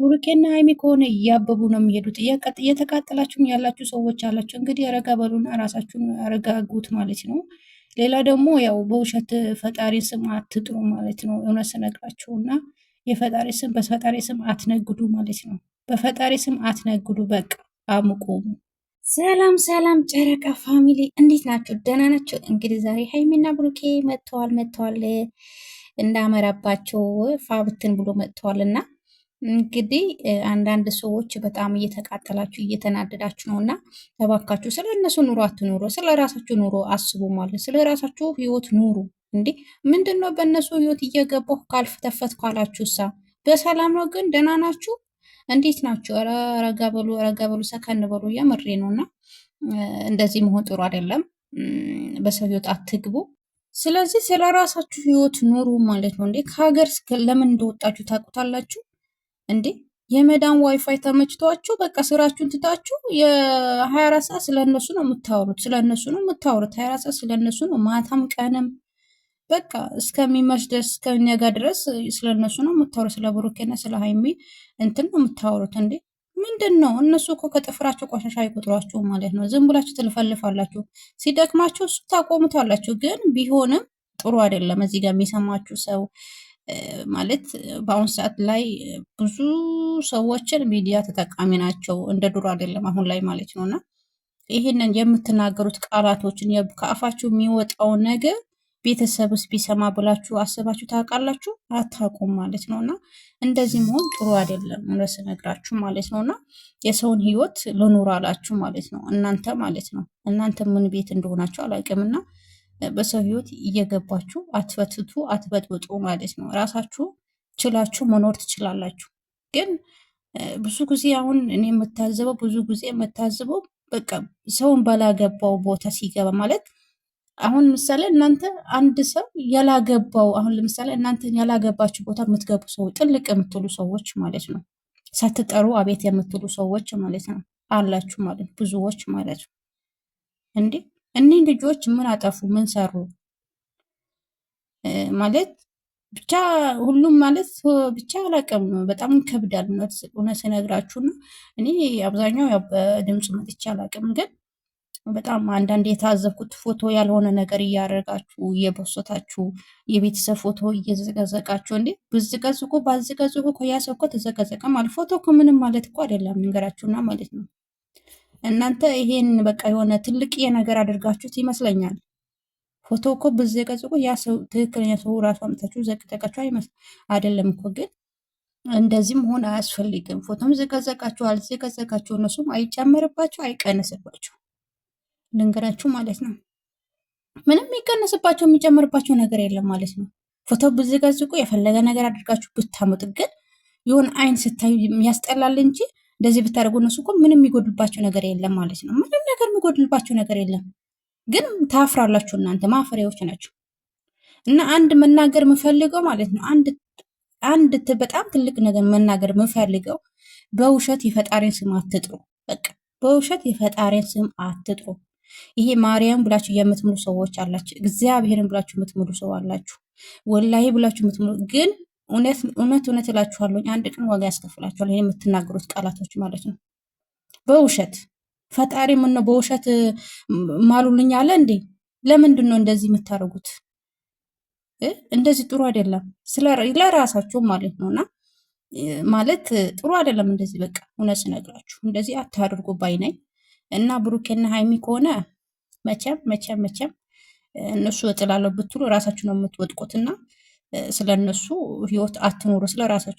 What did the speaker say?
ብሩኬና ሀይሚ ከሆነ እያበቡ ነው የሚሄዱት። እየተቃጠላችሁም ያላችሁ ሰዎች አላችሁ። እንግዲህ ረጋ በሉና ራሳችሁን አረጋጉት ማለት ነው። ሌላ ደግሞ ያው በውሸት ፈጣሪ ስም አትጥሩ ማለት ነው። እውነት ስነግራችሁ እና የፈጣሪ ስም በፈጣሪ ስም አትነግዱ ማለት ነው። በፈጣሪ ስም አትነግዱ። በቃ አምቁሙ። ሰላም ሰላም፣ ጨረቃ ፋሚሊ እንዴት ናቸው? ደህና ናቸው? እንግዲህ ዛሬ ሀይሚና ብሩኬ መጥተዋል እንዳመረባቸው ፋብትን ብሎ መጥተዋል እና እንግዲህ አንዳንድ ሰዎች በጣም እየተቃጠላችሁ እየተናደዳችሁ ነው እና እባካችሁ ስለ እነሱ ኑሮ አትኑሩ፣ ስለ ራሳችሁ ኑሮ አስቡ ማለት ስለ ራሳችሁ ህይወት ኑሩ። እንዴ ምንድን ነው በእነሱ ህይወት እየገባሁ ካልፍተፈት ካላችሁ ሳ በሰላም ነው? ግን ደህና ናችሁ? እንዴት ናችሁ? ረጋ በሉ ረጋ በሉ፣ ሰከን በሉ። የምሬ ነው እና እንደዚህ መሆን ጥሩ አይደለም። በሰው ህይወት አትግቡ። ስለዚህ ስለ ራሳችሁ ህይወት ኑሩ ማለት ነው። እንዴ ከሀገር ለምን እንደወጣችሁ ታውቁታላችሁ እንዴ? የመዳን ዋይፋይ ተመችቷችሁ በቃ ስራችሁን ትታችሁ የ24 ሰዓት ስለነሱ ነው የምታወሩት። ስለነሱ ነው የምታወሩት 24 ሰዓት ስለነሱ ነው፣ ማታም ቀንም በቃ እስከሚመሽ ድረስ እስከሚነጋ ድረስ ስለነሱ ነው የምታወሩት። ስለ ብሩኬና ስለ ሀይሚ እንትን ነው የምታወሩት። እንዴ ምንድን ነው? እነሱ እኮ ከጥፍራቸው ቆሻሻ አይቆጥሯችሁ ማለት ነው። ዝም ብላችሁ ትልፈልፋላችሁ። ሲደክማችሁ እሱ ታቆሙታላችሁ። ግን ቢሆንም ጥሩ አይደለም። እዚህ ጋር የሚሰማችሁ ሰው ማለት በአሁኑ ሰዓት ላይ ብዙ ሰዎችን ሚዲያ ተጠቃሚ ናቸው። እንደ ድሮ አይደለም አሁን ላይ ማለት ነው። እና ይህንን የምትናገሩት ቃላቶችን ከአፋችሁ የሚወጣው ነገር ቤተሰብስ ቢሰማ ብላችሁ አስባችሁ ታውቃላችሁ? አታውቁም ማለት ነው። እና እንደዚህ መሆን ጥሩ አይደለም እውነት ስነግራችሁ ማለት ነው። እና የሰውን ህይወት ልኑር አላችሁ ማለት ነው እናንተ ማለት ነው። እናንተ ምን ቤት እንደሆናችሁ አላውቅም። እና በሰው ህይወት እየገባችሁ አትፈትቱ፣ አትበጥብጡ ማለት ነው። ራሳችሁ ችላችሁ መኖር ትችላላችሁ። ግን ብዙ ጊዜ አሁን እኔ የምታዘበው በቃ ሰውን ባላገባው ቦታ ሲገባ ማለት አሁን ምሳሌ እናንተ አንድ ሰው ያላገባው አሁን ለምሳሌ እናንተ ያላገባችሁ ቦታ የምትገቡ ሰዎች ጥልቅ የምትሉ ሰዎች ማለት ነው። ሳትጠሩ አቤት የምትሉ ሰዎች ማለት ነው አላችሁ ማለት ብዙዎች ማለት ነው። እንዴ እኒህ ልጆች ምን አጠፉ? ምን ሰሩ? ማለት ብቻ ሁሉም ማለት ብቻ አላውቅም። በጣም ይከብዳል እውነት ስነግራችሁ ነው። እኔ አብዛኛው ድምፅ መጥቼ አላውቅም ግን በጣም አንዳንድ የታዘብኩት ፎቶ ያልሆነ ነገር እያደረጋችሁ እየበሶታችሁ የቤተሰብ ፎቶ እየዘቀዘቃችሁ እንዴ ብዝቀዝቁ ባዝቀዝቁ እኮ ያ ሰው እኮ ተዘቀዘቀ ማለት ፎቶ እኮ ምንም ማለት እኮ አይደለም ንገራችሁና ማለት ነው። እናንተ ይሄን በቃ የሆነ ትልቅዬ ነገር አድርጋችሁት ይመስለኛል። ፎቶ እኮ ብዝቀዝቁ ያ ሰው ትክክለኛ ሰው ራሱ አምጥታችሁ ዘቅዘቃችሁ አይደለም እኮ ግን እንደዚህ መሆን አያስፈልግም። ፎቶም ዘቀዘቃችሁ አልዘቀዘቃችሁ እነሱም አይጨመርባችሁ አይቀንስባችሁ ልንገራችሁ ማለት ነው። ምንም የሚቀነስባቸው የሚጨምርባቸው ነገር የለም ማለት ነው። ፎቶ ብዝቀዝቁ የፈለገ ነገር አድርጋችሁ ብታመጡ ግን የሆነ አይን ስታዩ የሚያስጠላል እንጂ እንደዚህ ብታደርጉ እነሱ እኮ ምንም የሚጎድልባቸው ነገር የለም ማለት ነው። ምንም ነገር የሚጎድልባቸው ነገር የለም። ግን ታፍራላችሁ። እናንተ ማፈሪያዎች ናቸው። እና አንድ መናገር የምፈልገው ማለት ነው አንድ በጣም ትልቅ ነገር መናገር የምፈልገው በውሸት የፈጣሪን ስም አትጥሩ። በቃ በውሸት የፈጣሪን ስም አትጥሩ። ይሄ ማርያም ብላችሁ የምትምሉ ሰዎች አላችሁ። እግዚአብሔርን ብላችሁ የምትምሉ ሰው አላችሁ። ወላሂ ብላችሁ የምትምሉ ግን እውነት እላችኋለሁ አንድ ቀን ዋጋ ያስከፍላችኋል። ይሄ የምትናገሩት ቃላቶች ማለት ነው። በውሸት ፈጣሪ ምን ነው በውሸት ማሉልኝ አለ እንዴ? ለምንድን ነው እንደዚህ የምታደርጉት? እንደዚህ ጥሩ አይደለም። ለራሳችሁ ማለት ነውና ማለት ጥሩ አይደለም እንደዚህ። በቃ እውነት ስነግራችሁ እንደዚህ አታድርጉ ባይ ነኝ። እና ብሩኬና ሀይሚ ከሆነ መቼም እነሱ እጥላለሁ ብትሉ ራሳችሁ ነው የምትወድቁትና ስለነሱ ህይወት አትኖሩ። ስለ ራሳችሁ